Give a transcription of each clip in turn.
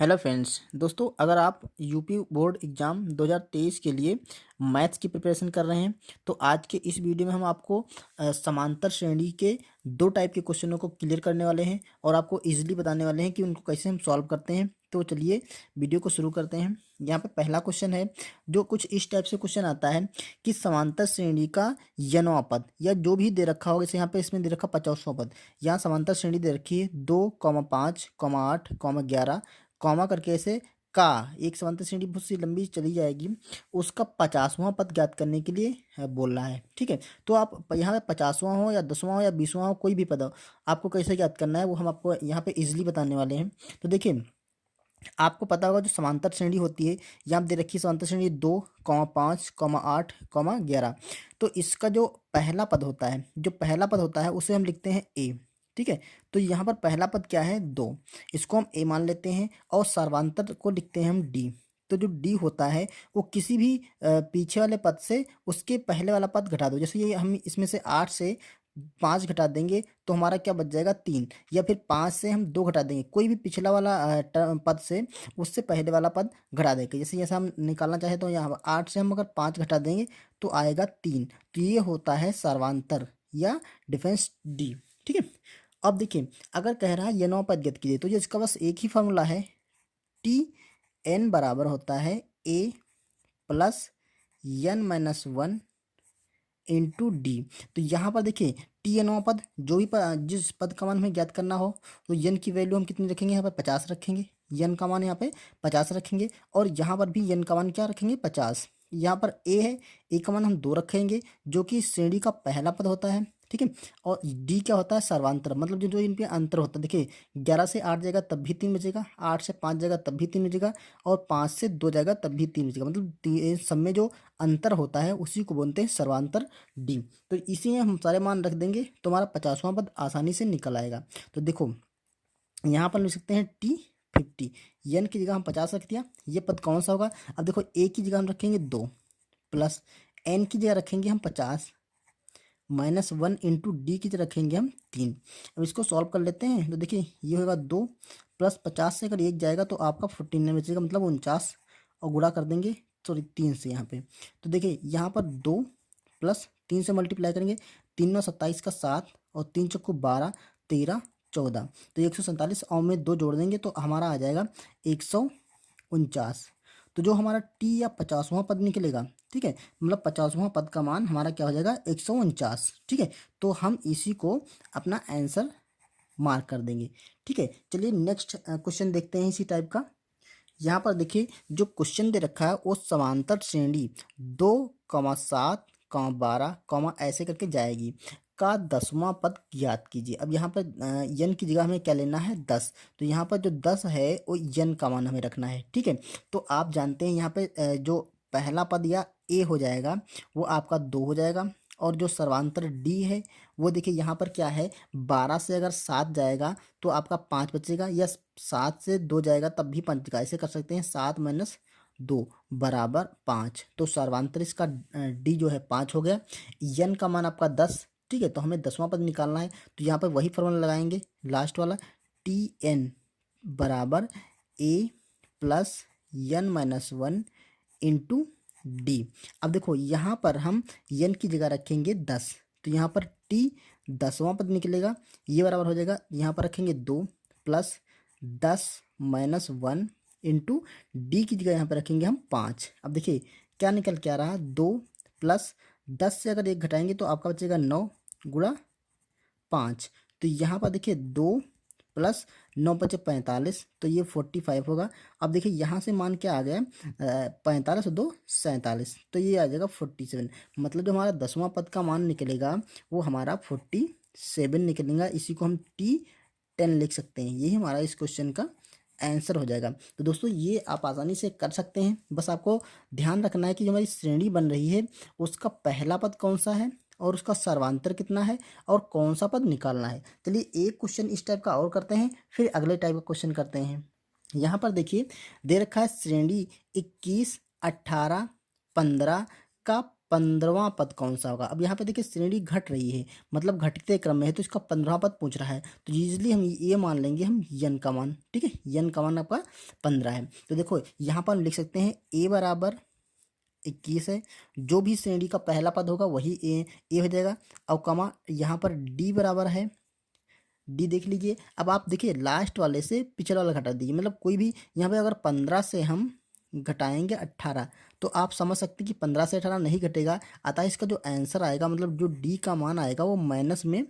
Hello friends दोस्तों, अगर आप यूपी बोर्ड एग्ज़ाम 2023 के लिए मैथ्स की प्रिपरेशन कर रहे हैं तो आज के इस वीडियो में हम आपको समांतर श्रेणी के दो टाइप के क्वेश्चनों को क्लियर करने वाले हैं और आपको इजीली बताने वाले हैं कि उनको कैसे हम सॉल्व करते हैं। तो चलिए वीडियो को शुरू करते हैं। यहाँ पे पहला क्वेश्चन है जो कुछ इस टाइप से क्वेश्चन आता है कि समांतर श्रेणी का यनवा पद या जो भी दे रखा होगा, जैसे यहाँ पे इसमें दे रखा 50वां पद। यहाँ समांतर श्रेणी दे रखी है 2,5,8,11 कॉमा करके ऐसे का एक समांतर श्रेणी बहुत सी लंबी चली जाएगी, उसका 50वां पद ज्ञात करने के लिए बोल रहा है। ठीक है, तो आप यहाँ पे 50वां हो या 10वां हो या 20वां हो, कोई भी पद हो, आपको कैसे ज्ञात करना है वो हम आपको यहाँ पे इजीली बताने वाले हैं। तो देखिए, आपको पता होगा जो समांतर श्रेणी होती है, यहाँ दे रखी है समांतर श्रेणी 2,5,8,11। तो इसका जो पहला पद होता है, उसे हम लिखते हैं ए। ठीक है, तो यहाँ पर पहला पद क्या है 2, इसको हम ए मान लेते हैं और सर्वांतर को लिखते हैं हम डी। तो जो डी होता है वो किसी भी पीछे वाले पद से उसके पहले वाला पद घटा दो। जैसे ये हम इसमें से 8 से 5 घटा देंगे तो हमारा क्या बच जाएगा 3, या फिर 5 से हम 2 घटा देंगे, कोई भी पिछला वाला पद से उससे पहले वाला पद घटा देंगे। जैसे हम निकालना चाहे तो यहाँ 8 से हम अगर 5 घटा देंगे तो आएगा 3। तो ये होता है सर्वांतर या डिफरेंस डी। ठीक है, अब देखिए, अगर कह रहा है ये 9 पद ज्ञात कीजिए तो ये इसका बस एक ही फॉर्मूला है, टी एन बराबर होता है ए plus N minus one into D. तो यहाँ पर देखिए टी एनवा पद, जो भी जिस पद का मान हमें ज्ञात करना हो तो यन की वैल्यू हम कितनी रखेंगे, यहाँ पर 50 रखेंगे। यन का मान यहाँ पे 50 रखेंगे और यहाँ पर भी यन का मान क्या रखेंगे 50। यहाँ पर ए है, ए का मान हम 2 रखेंगे जो कि श्रेणी का पहला पद होता है। ठीक है, और डी क्या होता है सर्वांतर, मतलब जो जो इन पे अंतर होता है। देखिए 11 से 8 जाएगा तब भी 3 बचेगा, 8 से 5 जाएगा तब भी 3 बचेगा और 5 से 2 जाएगा तब भी 3 बचेगा। मतलब सब में जो अंतर होता है उसी को बोलते हैं सर्वांतर डी। तो इसी में हम सारे मान रख देंगे तो हमारा 50वां पद आसानी से निकल आएगा। तो देखो यहाँ पर लिख सकते हैं टी 50, एन की जगह हम 50 रख दिया। ये पद कौन सा होगा, अब देखो ए की जगह हम रखेंगे 2 प्लस एन की जगह रखेंगे हम 50 माइनस 1 इंटू डी की जगह रखेंगे हम 3। अब इसको सॉल्व कर लेते हैं तो देखिए ये होगा 2 प्लस 50 से अगर 1 जाएगा तो आपका 14 बचेगा, मतलब 49, और गुणा कर देंगे सॉरी 3 से यहाँ पे। तो देखिए यहाँ पर 2 प्लस 3 से मल्टीप्लाई करेंगे, 3 9 27 का 7 और 3 चौको 12 13 14, तो 147 और में 2 जोड़ देंगे तो हमारा आ जाएगा 149। तो जो हमारा टी या 50वां पद निकलेगा, ठीक है, मतलब 50वां पद का मान हमारा क्या हो जाएगा 149। ठीक है, तो हम इसी को अपना आंसर मार्क कर देंगे। ठीक है, चलिए नेक्स्ट क्वेश्चन देखते हैं इसी टाइप का। यहाँ पर देखिए जो क्वेश्चन दे रखा है वो समांतर श्रेणी 2,7,12 ऐसे करके जाएगी का 10वां पद ज्ञात कीजिए। अब यहाँ पर यन की जगह हमें क्या लेना है 10, तो यहाँ पर जो 10 है वो यन का मान हमें रखना है। ठीक है, तो आप जानते हैं यहाँ पे जो पहला पद या ए हो जाएगा वो आपका 2 हो जाएगा, और जो सर्वांतर डी है वो देखिए यहाँ पर क्या है 12 से अगर 7 जाएगा तो आपका 5 बचेगा, या 7 से 2 जाएगा तब भी 5 बचेगा। ऐसे कर सकते हैं 7 माइनस 2 बराबर 5। तो सर्वांतर इसका डी जो है 5 हो गया। यन का मान आपका 10। ठीक है, तो हमें 10वां पद निकालना है तो यहाँ पर वही फॉर्मूला लगाएंगे लास्ट वाला, टी एन बराबर ए plus N minus 1 into D. अब देखो यहाँ पर हम यन की जगह रखेंगे 10, तो यहाँ पर टी 10वां पद निकलेगा, ये बराबर हो जाएगा, यहाँ पर रखेंगे 2 प्लस 10 माइनस 1 इंटू डी की जगह यहाँ पर रखेंगे हम 5। अब देखिए क्या निकल के आ रहा है 2 प्लस 10 से अगर 1 घटाएंगे तो आपका बचेगा 9 गुणा 5। तो यहाँ पर देखिए 2 प्लस 9 बचे 45, तो ये 45 होगा। अब देखिए यहाँ से मान क्या आ गया 45 और 2 47, तो ये आ जाएगा 47। मतलब जो हमारा 10वां पद का मान निकलेगा वो हमारा 47 निकलेगा। इसी को हम T10 लिख सकते हैं। यही हमारा इस क्वेश्चन का आंसर हो जाएगा। तो दोस्तों ये आप आसानी से कर सकते हैं, बस आपको ध्यान रखना है कि जो हमारी श्रेणी बन रही है उसका पहला पद कौन सा है और उसका सर्वांतर कितना है और कौन सा पद निकालना है। चलिए एक क्वेश्चन इस टाइप का और करते हैं, फिर अगले टाइप का क्वेश्चन करते हैं। यहाँ पर देखिए दे रखा है श्रेणी 21, 18, 15 का 15वां पद कौन सा होगा। अब यहाँ पे देखिए श्रेणी घट रही है, मतलब घटते क्रम में है, तो इसका 15वां पद पूछ रहा है, तो यूजली हम ये मान लेंगे हम यन का मान, ठीक है, यन का मान आपका 15 है। तो देखो यहाँ पर हम लिख सकते हैं ए बराबर 21 है, जो भी श्रेणी का पहला पद होगा वही ए हो जाएगा। और कमा यहाँ पर डी बराबर है, डी देख लीजिए। अब आप देखिए लास्ट वाले से पिछला वाला घटा दीजिए, मतलब कोई भी यहाँ पे अगर 15 से हम घटाएंगे 18, तो आप समझ सकते हैं कि 15 से 18 नहीं घटेगा, अतः इसका जो आंसर आएगा, मतलब जो डी का मान आएगा वो माइनस में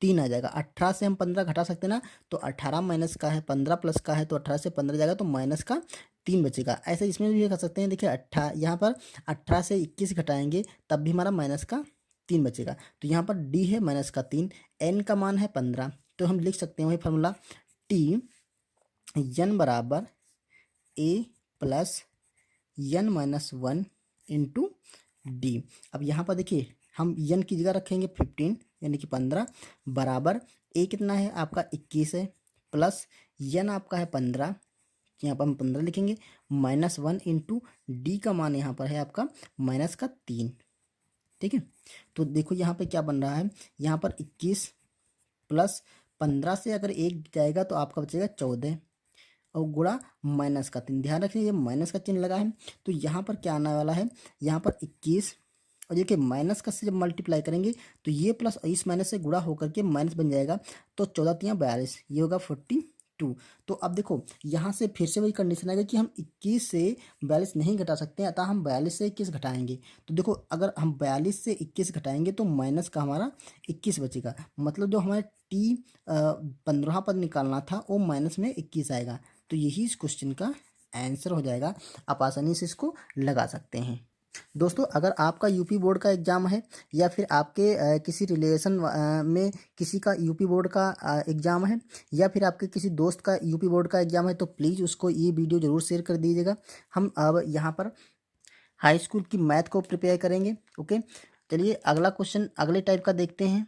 3 आ जाएगा। 18 से हम 15 घटा सकते हैं ना, तो 18 माइनस का है, 15 प्लस का है, तो 18 से 15 जाएगा तो माइनस का 3 बचेगा। ऐसे इसमें भी कर सकते हैं, देखिए यहाँ पर 18 से 21 घटाएंगे तब भी हमारा माइनस का 3 बचेगा। तो यहाँ पर डी है माइनस का 3, एन का मान है 15, तो हम लिख सकते हैं वही फार्मूला टी एन बराबर ए plus N minus 1 into D. अब यहाँ पर देखिए हम एन की जगह रखेंगे 15 यानी कि 15 बराबर ए कितना है आपका 21 है, प्लस एन आपका है 15, यहाँ पर हम 15 लिखेंगे, माइनस 1 इंटू डी का मान यहाँ पर है आपका माइनस का 3, ठीक है। तो देखो यहाँ पे क्या बन रहा है, यहाँ पर 21 प्लस 15 से अगर 1 जाएगा तो आपका बचेगा 14 और गुणा माइनस का 3, ध्यान रखिए ये माइनस का चिन्ह लगा है, तो यहाँ पर क्या आने वाला है, यहाँ पर 21 और देखिए माइनस का से जब मल्टीप्लाई करेंगे तो ये प्लस इस माइनस से गुणा होकर के माइनस बन जाएगा, तो 14 तियाँ 42, ये होगा 42। तो अब देखो यहाँ से फिर से वही कंडीशन आएगा कि हम 21 से 42 नहीं घटा सकते हैं, अतः हम 42 से 21 घटाएंगे। तो देखो अगर हम 42 से 21 घटाएंगे तो माइनस का हमारा 21 बचेगा, मतलब जो हमारे टी 15वां पद निकालना था वो माइनस में 21 आएगा। तो यही इस क्वेश्चन का आंसर हो जाएगा, आप आसानी से इसको लगा सकते हैं। दोस्तों अगर आपका यूपी बोर्ड का एग्ज़ाम है या फिर आपके किसी रिलेशन में किसी का यूपी बोर्ड का एग्ज़ाम है या फिर आपके किसी दोस्त का यूपी बोर्ड का एग्ज़ाम है, तो प्लीज़ उसको ये वीडियो ज़रूर शेयर कर दीजिएगा। हम अब यहाँ पर हाई स्कूल की मैथ को प्रिपेयर करेंगे। ओके, चलिए अगला क्वेश्चन अगले टाइप का देखते हैं।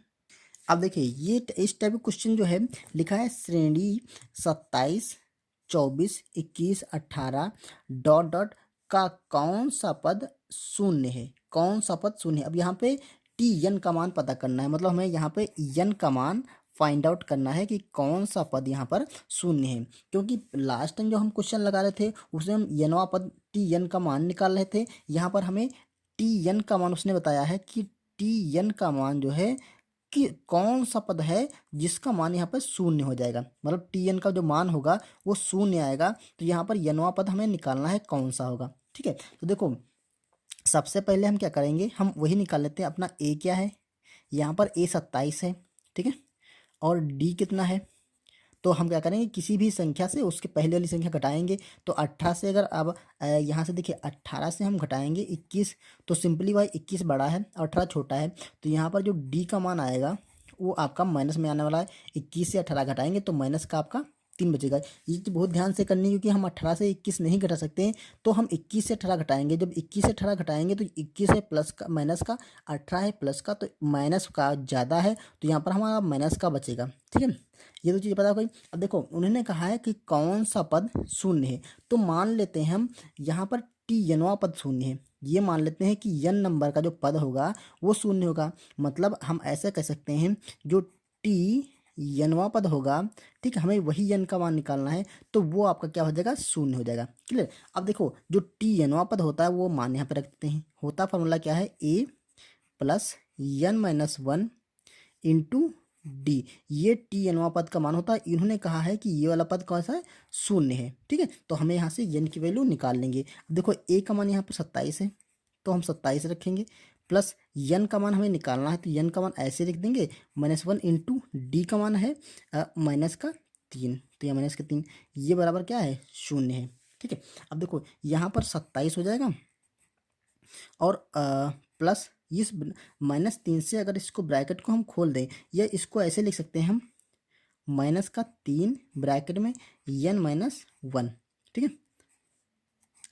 अब देखिए ये इस टाइप का क्वेश्चन जो है लिखा है श्रेणी 27, 24, 21, 18 डॉट डॉट का कौन सा पद शून्य है, कौन सा पद शून्य है। अब यहाँ पे टी एन का मान पता करना है, मतलब हमें यहाँ पे एन का मान फाइंड आउट करना है कि कौन सा पद यहाँ पर शून्य है, क्योंकि लास्ट टाइम जो हम क्वेश्चन लगा रहे थे उसमें हम एनवा पद टी एन का मान निकाल रहे थे। यहाँ पर हमें टी एन का मान उसने बताया है कि टी एन का मान जो है कि कौन सा पद है जिसका मान यहाँ पर शून्य हो जाएगा, मतलब टी एन का जो मान होगा वो शून्य आएगा। तो यहाँ पर एनवा पद हमें निकालना है कौन सा होगा, ठीक है। तो देखो सबसे पहले हम क्या करेंगे, हम वही निकाल लेते हैं। अपना ए क्या है, यहाँ पर ए 27 है, ठीक है, और डी कितना है, तो हम क्या करेंगे किसी भी संख्या से उसके पहले वाली संख्या घटाएंगे। तो 18 से अगर अब यहाँ से देखिए 18 से हम घटाएंगे 21, तो सिंपली वाई 21 बड़ा है और 18 छोटा है, तो यहाँ पर जो डी का मान आएगा वो आपका माइनस में आने वाला है। 21 से 18 घटाएंगे तो माइनस का आपका 3 बचेगा। ये चीज़ बहुत ध्यान से करनी है क्योंकि हम 18 से 21 नहीं घटा सकते हैं, तो हम 21 से 18 घटाएंगे। जब 21 से 18 घटाएंगे तो 21 है प्लस का माइनस का, 18 है प्लस का, तो माइनस का ज़्यादा है, तो यहाँ पर हमारा माइनस का बचेगा, ठीक है। ये तो चीज़ पता कोई। अब देखो उन्होंने कहा है कि कौन सा पद शून्य है, तो मान लेते हैं हम यहाँ पर टी एनवा पद शून्य है, ये मान लेते हैं कि एन नंबर का जो पद होगा वो शून्य होगा। मतलब हम ऐसे कह सकते हैं जो टी एनवा पद होगा, ठीक है, हमें वही एन का मान निकालना है, तो वो आपका क्या हो जाएगा, शून्य हो जाएगा। क्लियर। अब देखो जो टी एनवा पद होता है वो मान यहाँ पे रखते हैं, होता फॉर्मूला क्या है, ए plus N minus 1 into D, ये टी एनवा पद का मान होता है। इन्होंने कहा है कि ये वाला पद कौन सा है, शून्य है, ठीक है। तो हमें यहाँ से एन की वैल्यू निकाल लेंगे। अब देखो ए का मान यहाँ पे 27 है, तो हम 27 रखेंगे, प्लस एन का मान हमें निकालना है, तो एन का मान ऐसे लिख देंगे -1 इंटू डी का मान है माइनस का 3, तो यह माइनस का 3, ये बराबर क्या है, शून्य है, ठीक है। अब देखो यहाँ पर 27 हो जाएगा और प्लस इस -3 से अगर इसको ब्रैकेट को हम खोल दें या इसको ऐसे लिख सकते हैं हम माइनस का 3 ब्रैकेट में एन माइनस 1, ठीक है।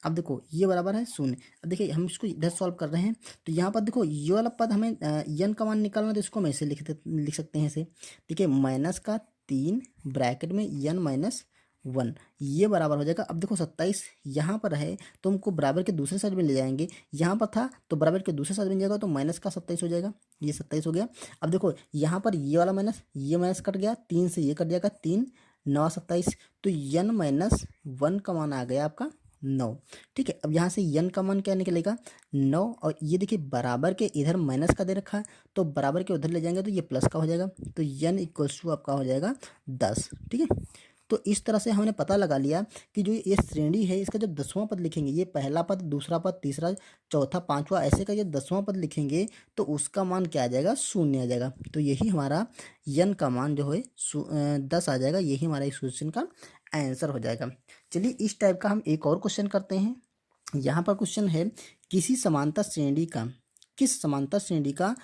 अब देखो ये बराबर है शून्य। अब देखिए हम इसको इधर सॉल्व कर रहे हैं, तो यहाँ पर देखो ये वाला पद हमें एन का मान निकालना है, तो इसको हम ऐसे लिख सकते हैं ऐसे, देखिए माइनस का 3 ब्रैकेट में एन माइनस 1 ये बराबर हो जाएगा। अब देखो 27 यहाँ पर है तो हमको बराबर के दूसरे साइड में ले जाएंगे, यहाँ पर था तो बराबर के दूसरे साइड में जाएगा तो माइनस का 27 हो जाएगा, ये 27 हो गया। अब देखो यहाँ पर ये वाला माइनस ये माइनस कट गया, 3 से ये कट जाएगा, 3 9 27, तो n माइनस 1 का मान आ गया आपका 9। ठीक है, अब यहाँ से n का मान क्या निकलेगा 9, और ये देखिए बराबर के इधर माइनस का दे रखा है तो बराबर के उधर ले जाएंगे तो ये प्लस का हो जाएगा, तो n इक्वल्स टू आपका हो जाएगा 10। ठीक है, तो इस तरह से हमने पता लगा लिया कि जो ये श्रेणी है इसका जब 10वां पद लिखेंगे, ये पहला पद, दूसरा पद, तीसरा, चौथा, पांचवा, ऐसे का ये 10वां पद लिखेंगे तो उसका मान क्या आ जाएगा 0 आ जाएगा। तो यही हमारा n का मान जो है 10 आ जाएगा, यही हमारा इस क्वेश्चन का आंसर हो जाएगा। चलिए इस टाइप का हम एक और क्वेश्चन करते हैं। यहाँ पर क्वेश्चन है किसी समांतर श्रेणी का, किस समांतर श्रेणी का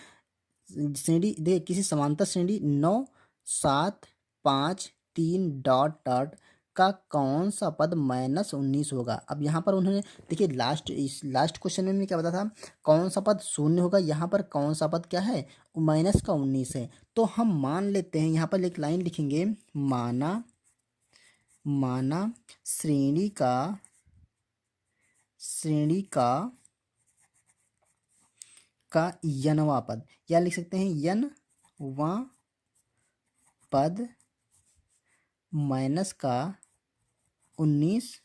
श्रेणी देखिए किसी समांतर श्रेणी 9 7 5 3 डॉट डॉट का कौन सा पद -19 होगा। अब यहाँ पर उन्होंने देखिए लास्ट क्वेश्चन में क्या बताया था, कौन सा पद 0 होगा, यहाँ पर कौन सा पद क्या है -19 है। तो हम मान लेते हैं, यहाँ पर एक लाइन लिखेंगे, माना श्रेणी का यनवा पद, या लिख सकते हैं यनवा पद -19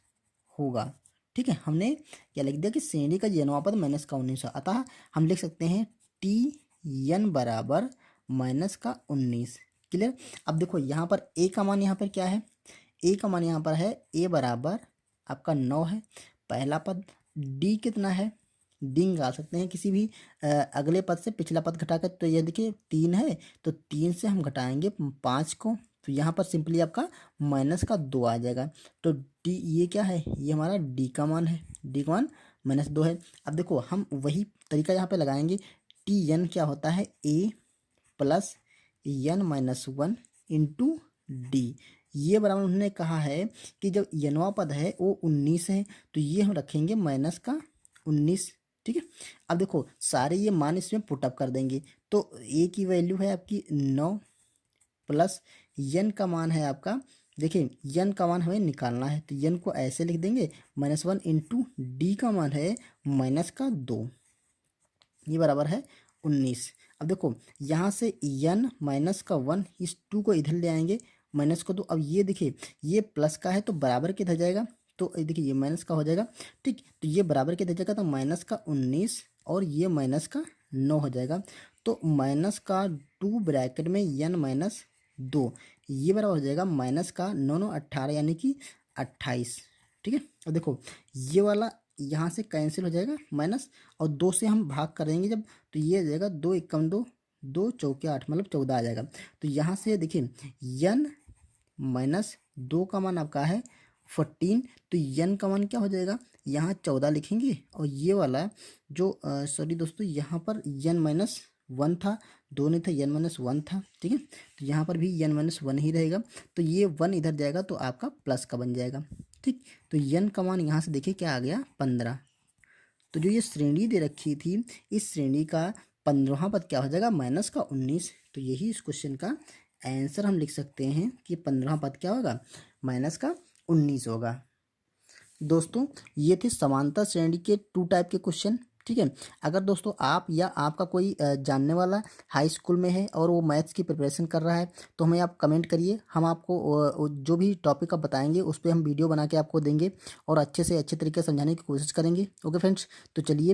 होगा। ठीक है, हमने क्या लिख दिया कि श्रेणी का यनवा पद -19 है, अतः हम लिख सकते हैं Tn बराबर -19। क्लियर। अब देखो यहाँ पर a का मान यहाँ पर क्या है, a का मान यहाँ पर है a बराबर आपका 9 है पहला पद, d कितना है, d निकाल सकते हैं किसी भी अगले पद से पिछला पद घटाकर, तो ये देखिए 3 है तो 3 से हम घटाएंगे 5 को, तो यहाँ पर सिंपली आपका -2 आ जाएगा। तो डी ये क्या है, ये हमारा डी का मान है, डी का मान -2 है। अब देखो हम वही तरीका यहाँ पे लगाएंगे, टी एन क्या होता है ए प्लस n-1 इंटू डी। ये बराबर उन्होंने कहा है कि जब यनवा पद है वो 19 है तो ये हम रखेंगे -19। ठीक है, अब देखो सारे ये मान इसमें पुटअप कर देंगे, तो ए की वैल्यू है आपकी 9 प्लस n का मान है आपका, देखिए n का मान हमें निकालना है तो n को ऐसे लिख देंगे -1 इंटू डी का मान है -2, ये बराबर है 19। अब देखो यहाँ से n -1 इस 2 को इधर ले आएंगे माइनस को, तो अब ये देखिए ये प्लस का है तो बराबर के इधर जाएगा, तो देखिए ये माइनस का हो जाएगा। ठीक, तो ये बराबर के इधर जाएगा तो -19 और ये -9 हो जाएगा, तो -2 ब्रैकेट में n-2, ये बराबर हो जाएगा -9 18 यानी कि 28। ठीक है, और देखो ये वाला यहाँ से कैंसिल हो जाएगा माइनस, और 2 से हम भाग करेंगे जब तो ये आ जाएगा 2 एकम 2, 2 चौके 8 मतलब 14 आ जाएगा। तो यहाँ से देखिए n-2 का मान आपका है 14, तो n का मान क्या हो जाएगा, यहाँ 14 लिखेंगे, और ये वाला जो सॉरी दोस्तों यहाँ पर n-1 था, 2 नहीं था n-1 था। ठीक है, तो यहाँ पर भी n-1 ही रहेगा, तो ये 1 इधर जाएगा तो आपका प्लस का बन जाएगा। ठीक, तो n का मान यहाँ से देखिए क्या आ गया 15। तो जो ये श्रेणी दे रखी थी इस श्रेणी का 15वां पद क्या हो जाएगा -19। तो यही इस क्वेश्चन का आंसर हम लिख सकते हैं कि 15वां पद क्या होगा -19 होगा। दोस्तों ये थे समांतर श्रेणी के 2 टाइप के क्वेश्चन। ठीक है, अगर दोस्तों आप या आपका कोई जानने वाला हाई स्कूल में है और वो मैथ्स की प्रिपरेशन कर रहा है तो हमें आप कमेंट करिए, हम आपको जो भी टॉपिक आप बताएंगे उस पर हम वीडियो बना के आपको देंगे और अच्छे से अच्छे तरीके से समझाने की कोशिश करेंगे। ओके फ्रेंड्स, तो चलिए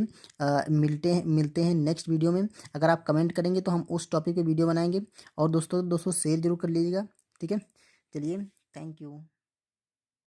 मिलते हैं नेक्स्ट वीडियो में। अगर आप कमेंट करेंगे तो हम उस टॉपिक पर वीडियो बनाएंगे, और दोस्तों शेयर जरूर कर लीजिएगा। ठीक है, चलिए, थैंक यू।